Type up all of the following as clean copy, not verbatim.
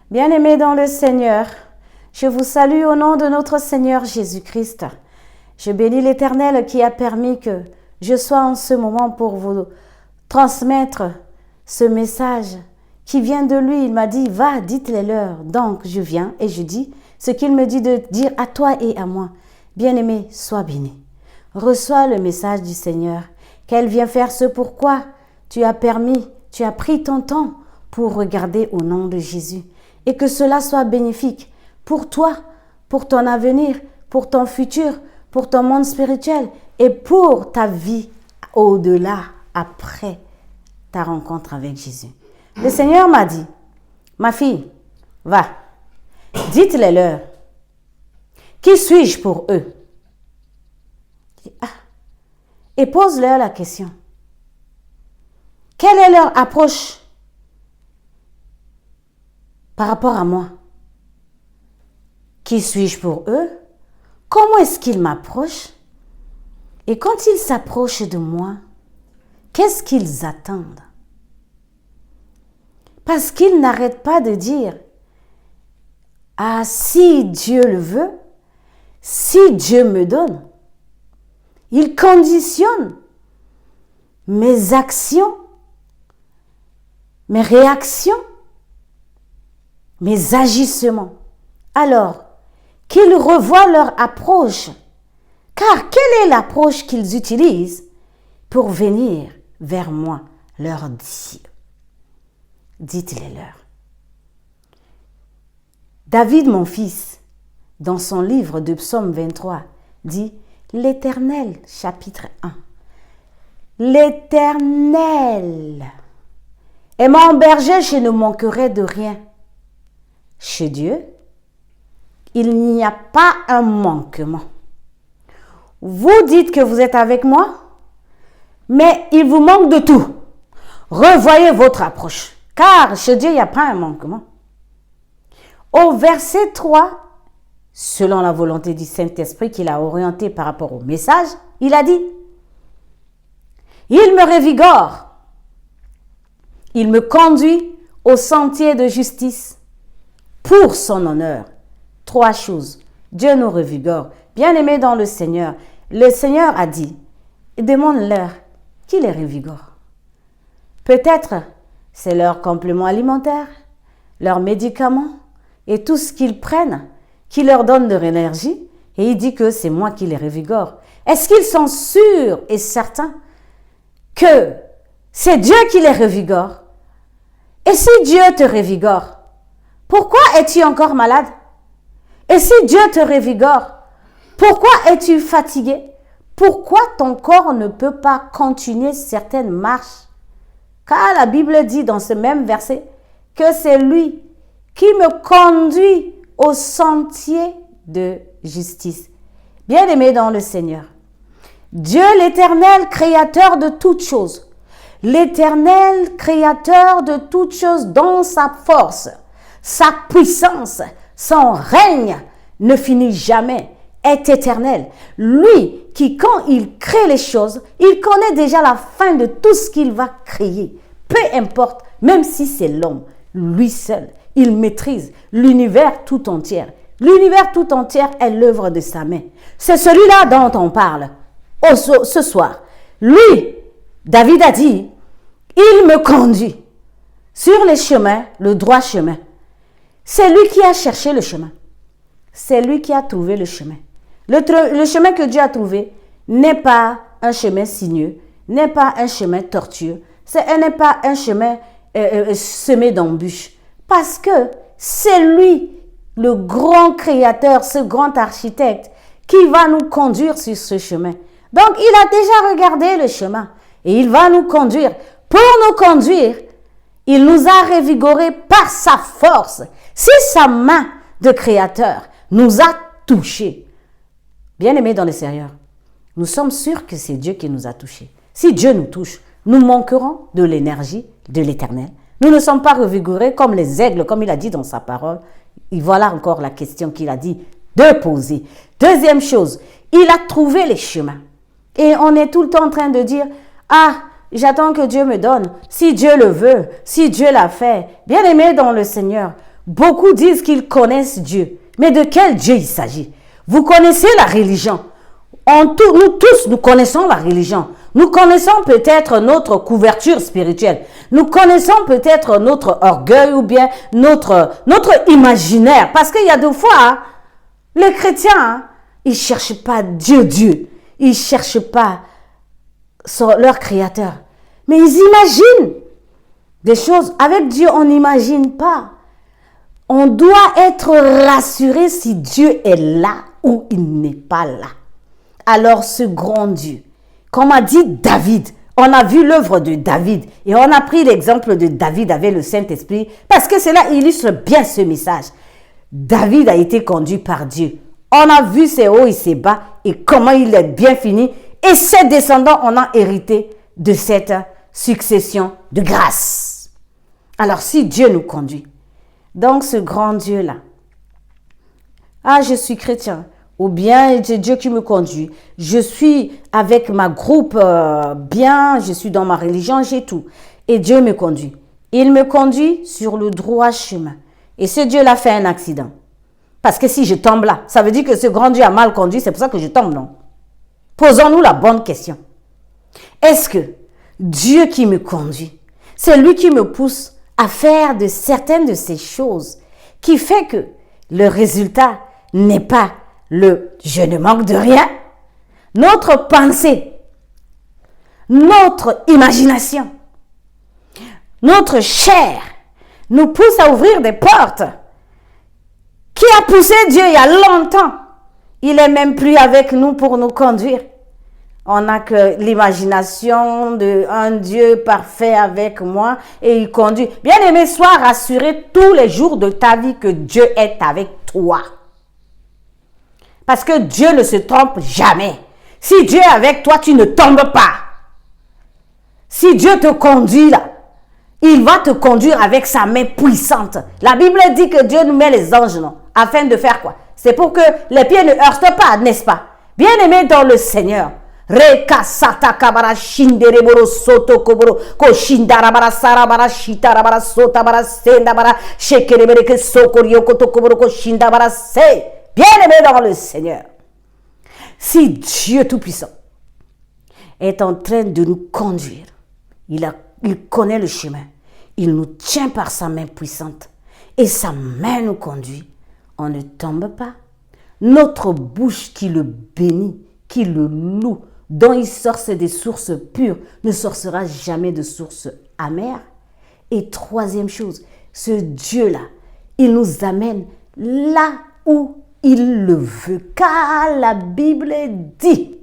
Bien-aimés dans le Seigneur, je vous salue au nom de notre Seigneur Jésus-Christ. Je bénis l'Éternel qui a permis que je sois en ce moment pour vous transmettre ce message qui vient de lui. Il m'a dit, va, dites-les-leur. Donc, je viens et je dis ce qu'il me dit de dire à toi et à moi. Bien-aimé, sois béni. Reçois le message du Seigneur, qu'elle vient faire ce pourquoi tu as pris ton temps pour regarder au nom de Jésus. Et que cela soit bénéfique pour toi, pour ton avenir, pour ton futur, pour ton monde spirituel et pour ta vie au-delà, après ta rencontre avec Jésus. Le Seigneur m'a dit, ma fille, va, dites-les-leur, qui suis-je pour eux? Et pose-leur la question. Quelle est leur approche par rapport à moi? Qui suis-je pour eux? Comment est-ce qu'ils m'approchent? Et quand ils s'approchent de moi, qu'est-ce qu'ils attendent? Parce qu'ils n'arrêtent pas de dire, ah, si Dieu le veut, si Dieu me donne, il conditionne mes actions, mes réactions, mes agissements. Alors, qu'ils revoient leur approche. Car quelle est l'approche qu'ils utilisent pour venir vers moi, leur dire? Dites-les-leur. David, mon fils, dans son livre de Psaume 23, dit l'Éternel, chapitre 1. L'Éternel est mon berger, je ne manquerai de rien. Chez Dieu, il n'y a pas un manquement. Vous dites que vous êtes avec moi, mais il vous manque de tout. Revoyez votre approche, car chez Dieu, il n'y a pas un manquement. Au verset 3, selon la volonté du Saint-Esprit qu'il a orienté par rapport au message, il a dit, il me revigore, il me conduit au sentier de justice pour son honneur. 3 choses. Dieu nous revigore. Bien-aimés dans le Seigneur a dit, demande-leur qui les revigore. Peut-être c'est leur complément alimentaire, leurs médicaments et tout ce qu'ils prennent qui leur donne de l'énergie. Et il dit que c'est moi qui les revigore. Est-ce qu'ils sont sûrs et certains que c'est Dieu qui les revigore? Et si Dieu te revigore, pourquoi es-tu encore malade? Et si Dieu te revigore, pourquoi es-tu fatigué? Pourquoi ton corps ne peut pas continuer certaines marches? Car la Bible dit dans ce même verset que c'est lui qui me conduit au sentier de justice. Bien-aimé dans le Seigneur, Dieu l'Éternel, créateur de toutes choses, l'Éternel, créateur de toutes choses dans sa force, sa puissance, son règne ne finit jamais, est éternel. Lui qui, quand il crée les choses, il connaît déjà la fin de tout ce qu'il va créer. Peu importe, même si c'est l'homme, lui seul, il maîtrise l'univers tout entier. L'univers tout entier est l'œuvre de sa main. C'est celui-là dont on parle ce soir. Lui, David a dit, il me conduit sur les chemins, le droit chemin. C'est lui qui a cherché le chemin. C'est lui qui a trouvé le chemin. Le chemin que Dieu a trouvé n'est pas un chemin sinueux, n'est pas un chemin tortueux, ce n'est pas un chemin semé d'embûches. Parce que c'est lui, le grand créateur, ce grand architecte, qui va nous conduire sur ce chemin. Donc, il a déjà regardé le chemin et il va nous conduire. Pour nous conduire, il nous a revigorés par sa force. Si sa main de créateur nous a touchés, bien-aimés dans le Seigneur, nous sommes sûrs que c'est Dieu qui nous a touchés. Si Dieu nous touche, nous manquerons de l'énergie de l'Éternel. Nous ne sommes pas revigorés comme les aigles, comme il a dit dans sa parole. Et voilà encore la question qu'il a dit de poser. Deuxième chose, il a trouvé les chemins. Et on est tout le temps en train de dire, ah, j'attends que Dieu me donne, si Dieu le veut, si Dieu l'a fait. Bien-aimé dans le Seigneur, Beaucoup disent qu'ils connaissent Dieu. Mais de quel Dieu il s'agit? Vous connaissez la religion. Nous tous, nous connaissons la religion. Nous connaissons peut-être notre couverture spirituelle. Nous connaissons peut-être notre orgueil ou bien notre imaginaire. Parce qu'il y a des fois, hein, les chrétiens, ils ne cherchent pas Dieu. Ils ne cherchent pas leur créateur. Mais ils imaginent des choses. Avec Dieu, on n'imagine pas. On doit être rassuré si Dieu est là ou il n'est pas là. Alors ce grand Dieu, comme a dit David, on a vu l'œuvre de David et on a pris l'exemple de David avec le Saint-Esprit parce que cela illustre bien ce message. David a été conduit par Dieu. On a vu ses hauts et ses bas et comment il est bien fini et ses descendants on a hérité de cette succession de grâce. Alors si Dieu nous conduit, donc ce grand Dieu-là, je suis chrétien, ou bien c'est Dieu qui me conduit, je suis avec ma groupe bien, je suis dans ma religion, j'ai tout. Et Dieu me conduit. Il me conduit sur le droit chemin. Et ce Dieu-là fait un accident. Parce que si je tombe là, ça veut dire que ce grand Dieu a mal conduit, c'est pour ça que je tombe, non? Posons-nous la bonne question. Est-ce que Dieu qui me conduit, c'est lui qui me pousse à faire de certaines de ces choses qui fait que le résultat n'est pas je ne manque de rien. Notre pensée, notre imagination, notre chair nous pousse à ouvrir des portes. Qui a poussé Dieu il y a longtemps? Il n'est même plus avec nous pour nous conduire. On n'a que l'imagination d'un Dieu parfait avec moi et il conduit. Bien-aimé, sois rassuré tous les jours de ta vie que Dieu est avec toi. Parce que Dieu ne se trompe jamais. Si Dieu est avec toi, tu ne tombes pas. Si Dieu te conduit là, il va te conduire avec sa main puissante. La Bible dit que Dieu nous met les anges, non? Afin de faire quoi? C'est pour que les pieds ne heurtent pas, n'est-ce pas? Bien-aimé dans le Seigneur. Reka sata kabara shindere boro soto koboro ko shindara bara sara bara shitara bara sota bara senda bara shekere bere ke sokorio koto koboro ko shinda bara se. Bien-aimé dans le Seigneur. Si Dieu Tout-Puissant est en train de nous conduire, il connaît le chemin, il nous tient par sa main puissante et sa main nous conduit, on ne tombe pas. Notre bouche qui le bénit, qui le loue, dont il sorce des sources pures, ne sorcera jamais de sources amères. Et troisième chose, ce Dieu-là, il nous amène là où il le veut. Car la Bible dit,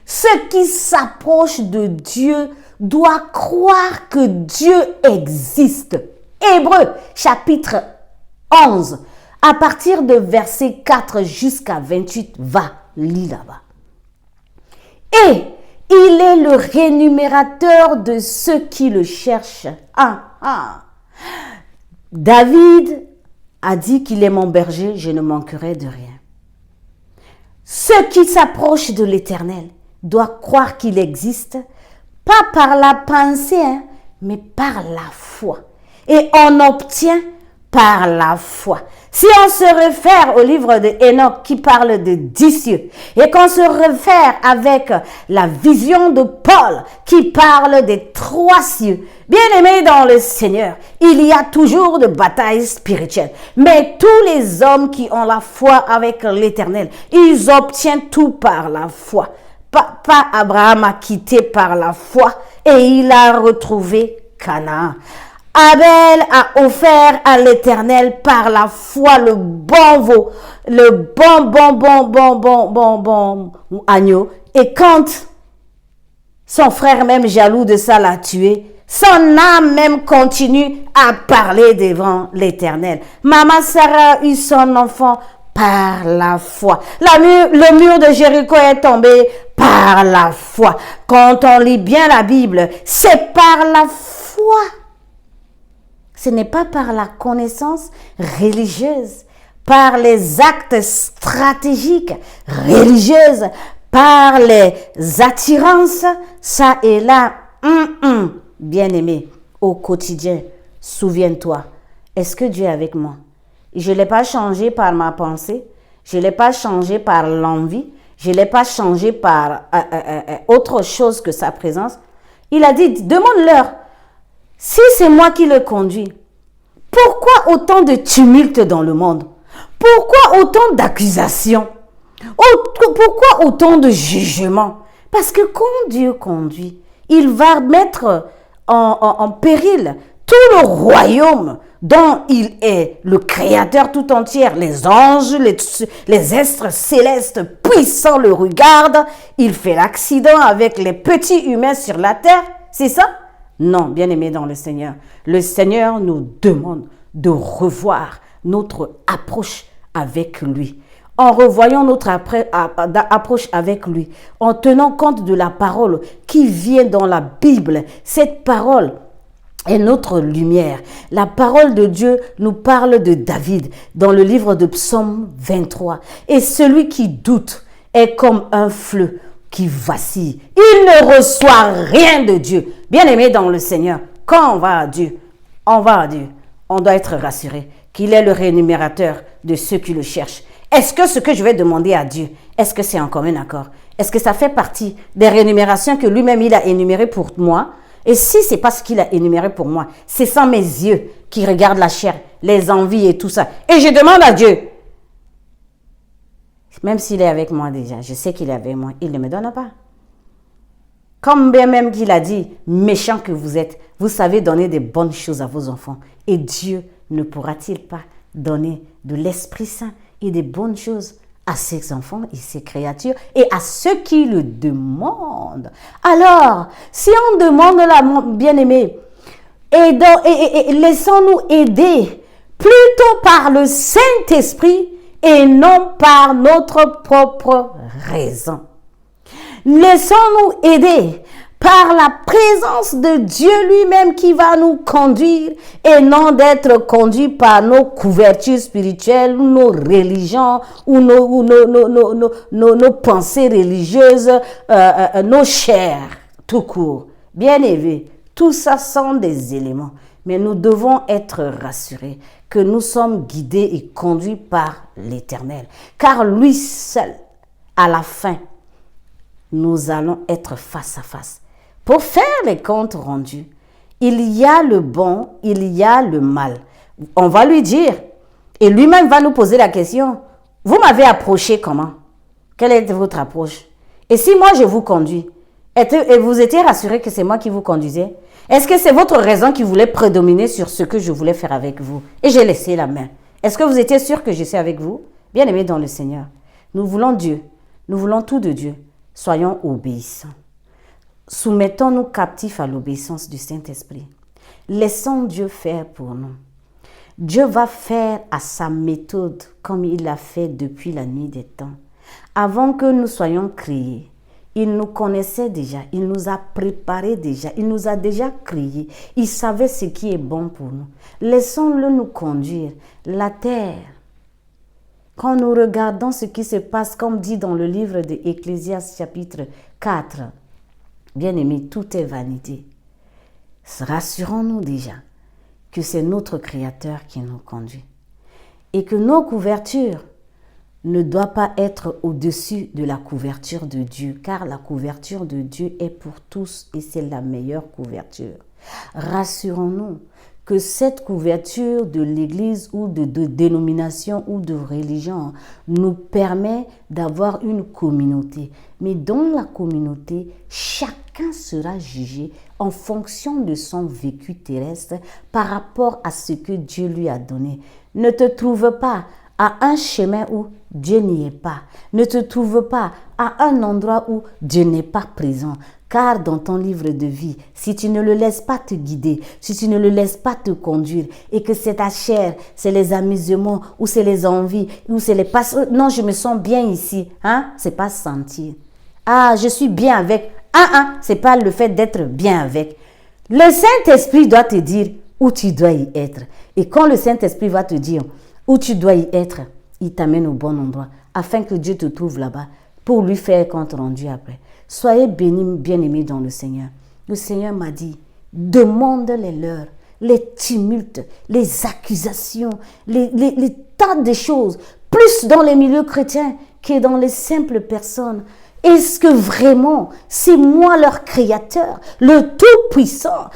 ceux qui s'approchent de Dieu doivent croire que Dieu existe. Hébreux, chapitre 11, à partir de verset 4 jusqu'à 28, va, lis là-bas. Et il est le rémunérateur de ceux qui le cherchent. David a dit qu'il est mon berger, je ne manquerai de rien. Ceux qui s'approchent de l'Éternel doivent croire qu'il existe, pas par la pensée, mais par la foi. Et on obtient par la foi. Si on se réfère au livre de Enoch qui parle de 10 cieux et qu'on se réfère avec la vision de Paul qui parle des 3 cieux, bien aimés dans le Seigneur, il y a toujours de batailles spirituelles. Mais tous les hommes qui ont la foi avec l'Éternel, ils obtiennent tout par la foi. Papa Abraham a quitté par la foi et il a retrouvé Canaan. Abel a offert à l'Éternel par la foi le bon veau, le bon agneau. Et quand son frère même jaloux de ça l'a tué, son âme même continue à parler devant l'Éternel. Maman Sarah a eu son enfant par la foi. Le mur de Jéricho est tombé par la foi. Quand on lit bien la Bible, c'est par la foi. Ce n'est pas par la connaissance religieuse, par les actes stratégiques religieuses, par les attirances, ça et là. Bien-aimé, au quotidien, souviens-toi, est-ce que Dieu est avec moi? Je ne l'ai pas changé par ma pensée. Je ne l'ai pas changé par l'envie. Je ne l'ai pas changé par autre chose que sa présence. Il a dit, demande-leur, si c'est moi qui le conduis, pourquoi autant de tumulte dans le monde? Pourquoi autant d'accusations? Pourquoi autant de jugements? Parce que quand Dieu conduit, il va mettre en péril tout le royaume dont il est le créateur tout entier. Les anges, les êtres célestes puissants le regardent. Il fait l'accident avec les petits humains sur la terre. C'est ça? Non, bien-aimés dans le Seigneur. Le Seigneur nous demande de revoir notre approche avec lui. En revoyant notre approche avec lui, en tenant compte de la parole qui vient dans la Bible, cette parole est notre lumière. La parole de Dieu nous parle de David dans le livre de Psaume 23. Et celui qui doute est comme un fleuve qui vacille. Il ne reçoit rien de Dieu. Bien-aimé dans le Seigneur, quand on va à Dieu, on doit être rassuré qu'il est le rémunérateur de ceux qui le cherchent. Est-ce que ce que je vais demander à Dieu, est-ce que c'est en commun accord? Est-ce que ça fait partie des rémunérations que lui-même il a énumérées pour moi? Et si ce n'est pas ce qu'il a énuméré pour moi, c'est sans mes yeux qui regardent la chair, les envies et tout ça. Et je demande à Dieu, même s'il est avec moi déjà, je sais qu'il est avec moi, il ne me donne pas. Comme bien même qu'il a dit, méchant que vous êtes, vous savez donner des bonnes choses à vos enfants. Et Dieu ne pourra-t-il pas donner de l'Esprit Saint et des bonnes choses à ses enfants et ses créatures et à ceux qui le demandent? Alors, si on demande la bien-aimée, laissons-nous aider plutôt par le Saint-Esprit et non par notre propre raison. Laissons-nous aider par la présence de Dieu lui-même qui va nous conduire et non d'être conduits par nos couvertures spirituelles ou nos religions ou nos pensées religieuses, nos chairs, tout court. Bien aimé, tout ça sont des éléments, mais nous devons être rassurés que nous sommes guidés et conduits par l'Éternel, car lui seul, à la fin, nous allons être face à face. Pour faire les comptes rendus, il y a le bon, il y a le mal. On va lui dire, et lui-même va nous poser la question, vous m'avez approché comment? Quelle est votre approche? Et si moi je vous conduis, et vous étiez rassuré que c'est moi qui vous conduisais? Est-ce que c'est votre raison qui voulait prédominer sur ce que je voulais faire avec vous? Et j'ai laissé la main. Est-ce que vous étiez sûr que je suis avec vous? Bien-aimés dans le Seigneur, nous voulons Dieu, nous voulons tout de Dieu. Soyons obéissants. Soumettons-nous captifs à l'obéissance du Saint-Esprit. Laissons Dieu faire pour nous. Dieu va faire à sa méthode comme il l'a fait depuis la nuit des temps. Avant que nous soyons créés, il nous connaissait déjà, il nous a préparés déjà, il nous a déjà créés. Il savait ce qui est bon pour nous. Laissons-le nous conduire. La terre, quand nous regardons ce qui se passe, comme dit dans le livre de Ecclésiaste chapitre 4, bien-aimés, tout est vanité. Rassurons-nous déjà que c'est notre Créateur qui nous conduit et que nos couvertures ne doivent pas être au-dessus de la couverture de Dieu, car la couverture de Dieu est pour tous et c'est la meilleure couverture. Rassurons-nous que cette couverture de l'Église ou de dénomination ou de religion nous permet d'avoir une communauté. Mais dans la communauté, chacun sera jugé en fonction de son vécu terrestre par rapport à ce que Dieu lui a donné. Ne te trouve pas à un chemin où Dieu n'y est pas. Ne te trouve pas à un endroit où Dieu n'est pas présent. Car dans ton livre de vie, si tu ne le laisses pas te guider, si tu ne le laisses pas te conduire, et que c'est ta chair, c'est les amusements, ou c'est les envies, ou c'est les passions, non, je me sens bien ici, hein, c'est pas sentir. Ah, je suis bien avec, c'est pas le fait d'être bien avec. Le Saint-Esprit doit te dire où tu dois y être. Et quand le Saint-Esprit va te dire où tu dois y être, il t'amène au bon endroit, afin que Dieu te trouve là-bas, pour lui faire compte rendu après. Soyez bénis, bien-aimés dans le Seigneur. Le Seigneur m'a dit, demande-les leur les tumultes, les accusations, les tas de choses, plus dans les milieux chrétiens que dans les simples personnes. Est-ce que vraiment, c'est moi leur créateur, le Tout-Puissant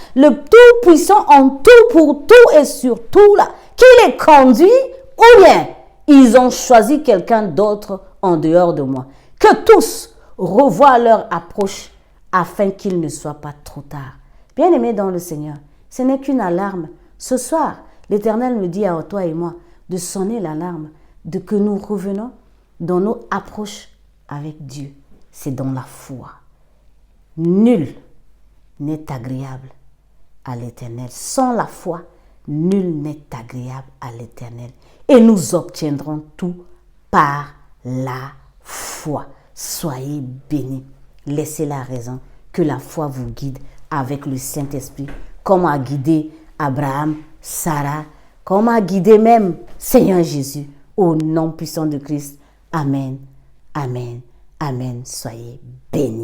en tout pour tout et sur tout là, qui les conduit, ou bien ils ont choisi quelqu'un d'autre en dehors de moi? Que tous revoient leur approche afin qu'il ne soit pas trop tard. Bien-aimés dans le Seigneur, ce n'est qu'une alarme. Ce soir, l'Éternel me dit à toi et moi de sonner l'alarme, de que nous revenons dans nos approches avec Dieu. C'est dans la foi. Nul n'est agréable à l'Éternel. Sans la foi, nul n'est agréable à l'Éternel. Et nous obtiendrons tout par la foi. Soyez bénis. Laissez la raison que la foi vous guide avec le Saint-Esprit, comme a guidé Abraham, Sarah, comme a guidé même Seigneur Jésus, au nom puissant de Christ. Amen, amen, amen. Soyez bénis.